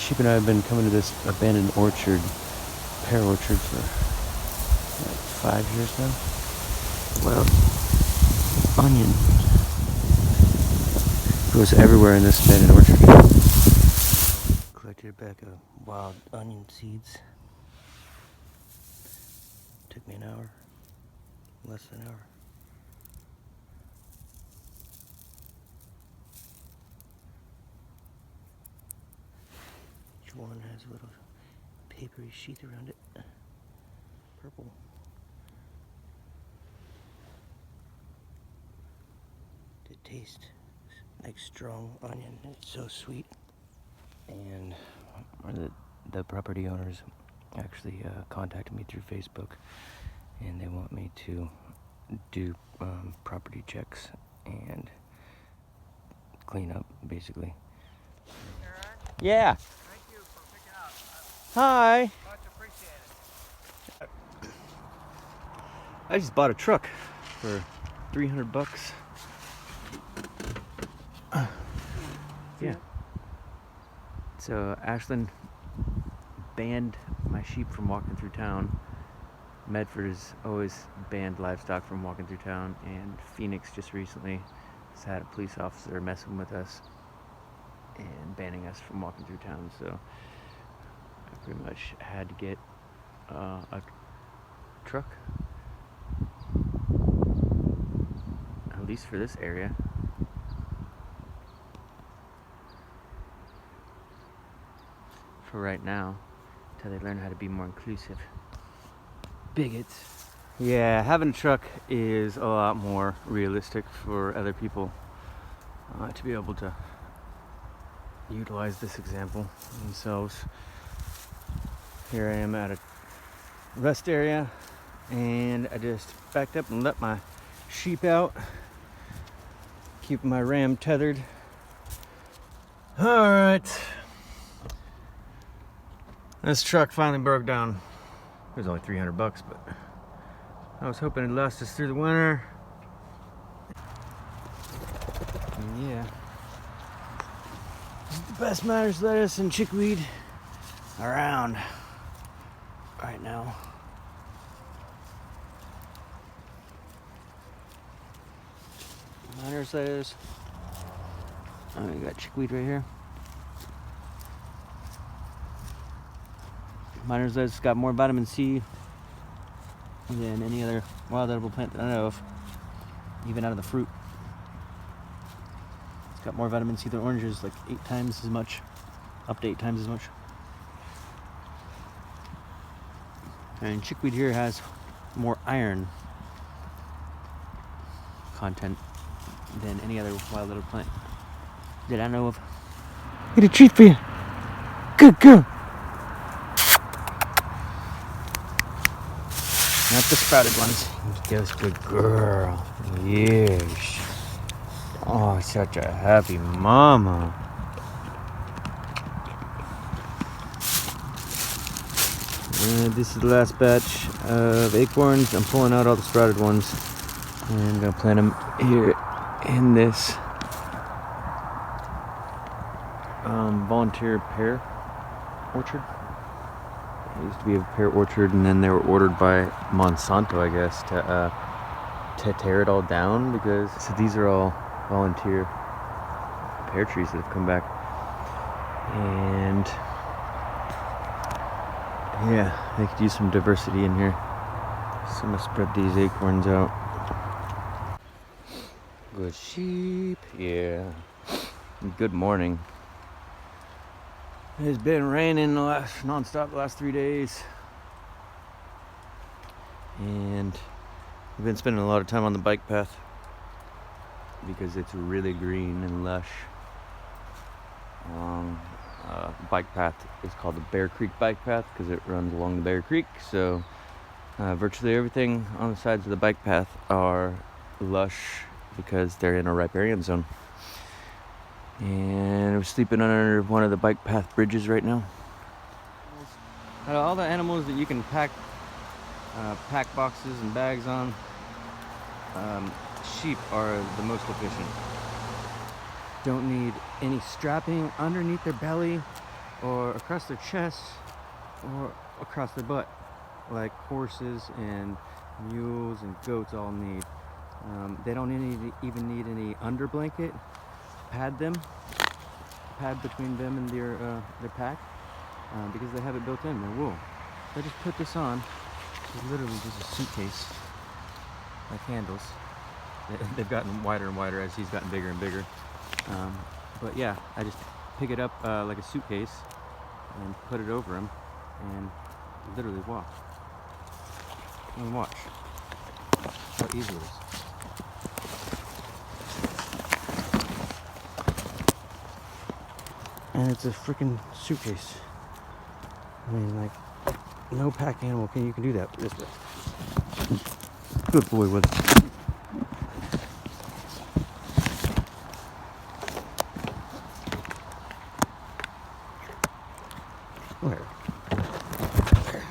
sheep and I have been coming to this abandoned orchard, pear orchard, for like 5 years now. Well, onion goes everywhere in this abandoned orchard. Collected a bag of wild onion seeds. Took me an hour, less than an hour. Each one has a little papery sheath around it. Purple. It tastes like strong onion. It's so sweet. And the property owners actually contacted me through Facebook, and they want me to do property checks and clean up, basically. Eric? Yeah. Thank you for picking up. Hi. Much appreciated. I just bought a truck for $300. Yeah. So Ashland banned my sheep from walking through town. Medford has always banned livestock from walking through town, and Phoenix just recently has had a police officer messing with us and banning us from walking through town. So I pretty much had to get a truck, at least for this area. For right now, until they learn how to be more inclusive. Bigots. Yeah, having a truck is a lot more realistic for other people to be able to utilize this example themselves. Here I am at a rest area, and I just backed up and let my sheep out, keeping my ram tethered. All right. This truck finally broke down. It was only $300, but I was hoping it'd last us through the winter. And yeah, this is the best Myers lettuce and chickweed around right now. Myers lettuce. Oh, we got chickweed right here. Myers lettuce got more vitamin C than any other wild edible plant that I know of, even out of the fruit. It's got more vitamin C than oranges, like 8 times as much, up to 8 times as much. And chickweed here has more iron content than any other wild edible plant that I know of. Get a treat for you. Good girl. Not the sprouted ones. Just good girl. Yes. Oh, such a happy mama. And this is the last batch of acorns. I'm pulling out all the sprouted ones, and I'm gonna plant them here in this volunteer pear orchard. It used to be a pear orchard, and then they were ordered by Monsanto, I guess, to tear it all down, because so these are all volunteer pear trees that have come back. And yeah, they could use some diversity in here. So I'm gonna spread these acorns out. Good sheep, yeah. Good morning. It's been raining non-stop the last 3 days, and I've been spending a lot of time on the bike path because it's really green and lush. Bike path is called the Bear Creek Bike Path because it runs along the Bear Creek. So virtually everything on the sides of the bike path are lush because they're in a riparian zone. And we're sleeping under one of the bike path bridges right now. Out of all the animals that you can pack boxes and bags on, sheep are the most efficient. Don't need any strapping underneath their belly or across their chest or across their butt, like horses and mules and goats all need. They don't even need any under blanket to pad between them and their pack, because they have it built in, their wool. They just put this on. It's literally just a suitcase, like handles. They've gotten wider and wider as he's gotten bigger and bigger. But yeah, I just pick it up like a suitcase and put it over him and literally walk. And watch how easy it is. And it's a freaking suitcase. I mean, like, no pack animal you can do that. Just good boy with it. Where? There.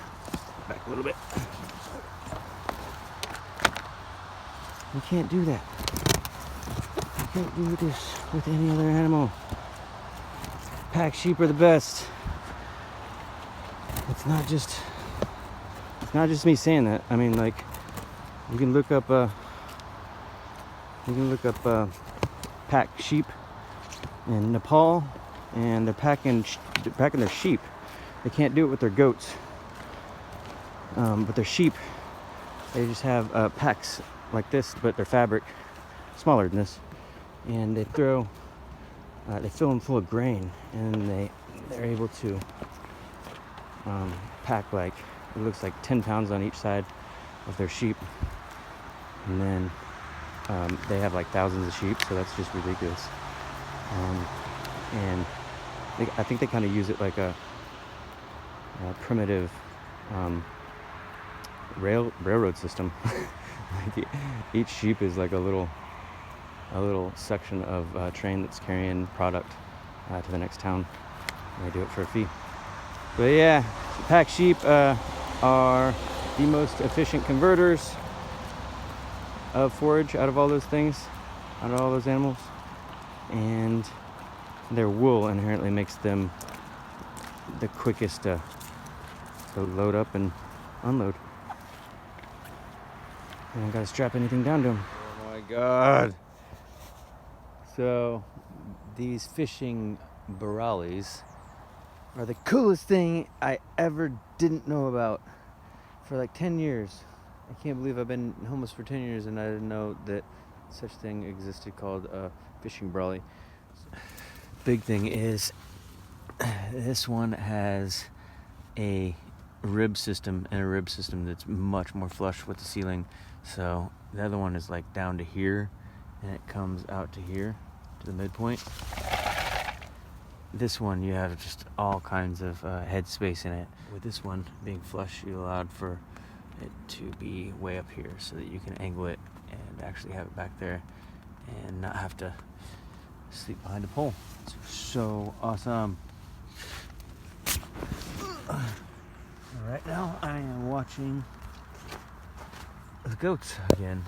Back a little bit. You can't do that. You can't do this with any other animal. Pack sheep are the best. It's not just me saying that. I mean, like, you can look up pack sheep in Nepal, and they're packing their sheep. They can't do it with their goats, but their sheep, they just have packs like this, but they're fabric, smaller than this, and they fill them full of grain, and they're able to pack, like, it looks like 10 pounds on each side of their sheep. And then they have like thousands of sheep, so that's just ridiculous. And I think they kind of use it like a primitive railroad system. Like each sheep is like a little section of a train that's carrying product to the next town, and they do it for a fee. But yeah, pack sheep are the most efficient converters of forage out of all those things, out of all those animals, and their wool inherently makes them the quickest to load up and unload. I don't gotta strap anything down to them. Oh my god. So these fishing burralis are the coolest thing I ever didn't know about for like 10 years. I can't believe I've been homeless for 10 years and I didn't know that such thing existed called a fishing brolly. Big thing is this one has a rib system, and a rib system that's much more flush with the ceiling. So the other one is like down to here, and it comes out to here, to the midpoint. This one, you have just all kinds of head space in it. With this one being flush, you allowed for it to be way up here so that you can angle it and actually have it back there and not have to sleep behind a pole. It's so awesome. Right now I am watching the goats again.